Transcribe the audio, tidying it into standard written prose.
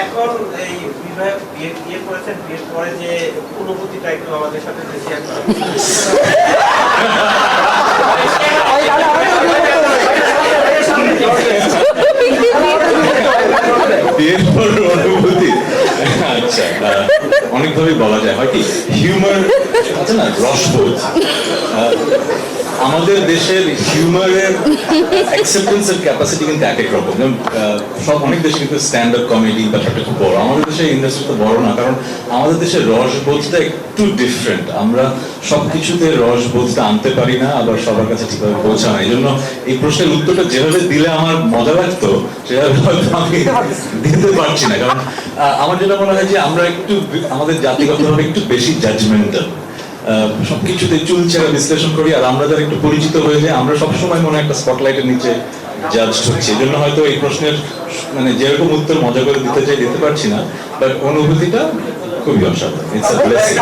এখন এই বিয়ে করেছেন, বিয়ের পরে যে অনুভূতিটা একটু আমাদের সাথে শেয়ার করেন। বিয়ের পর অনুভূতি, আচ্ছা, অনেকভাবেই বলা যায়। হয় কি, হিউমার আছে না, রসবোধ। আমাদের দেশের হিউমারের অ্যাকসেপ্টেন্সের ক্যাপাসিটি কিন্তু এক এক রকম। সব অনেক দেশে কিন্তু স্ট্যান্ড আপ কমেডি ব্যাপারটা খুব বড়, আমাদের দেশের ইন্ডাস্ট্রি তো বড় না, কারণ আমাদের দেশের রসবোধটা একটু ডিফারেন্ট। আমরা সবকিছুতে রসবোধটা আনতে পারি না, আবার সবার কাছে ঠিকভাবে পৌঁছানো। এই জন্য এই প্রশ্নের উত্তরটা যেভাবে দিলে আমার মজা লাগতো সেভাবে হয়তো আমি দিতে পারছি না, কারণ আমার যেটা মনে হয় যে আমরা একটু আমাদের জাতিগতভাবে একটু বেশি জাজমেন্টাল, সবকিছুতে চুলচেরা বিশ্লেষণ করি। আর আমরা যারা একটু পরিচিত হয়ে যাই, আমরা সবসময় মনে একটা স্পটলাইটের নিচে জাজ হচ্ছি। এই জন্য হয়তো এই প্রশ্নের মানে যেরকম উত্তর মজা করে দিতে চাই দিতে পারছি না, বাট অনুভূতিটা খুবই অসাধারণ। It's a blessing.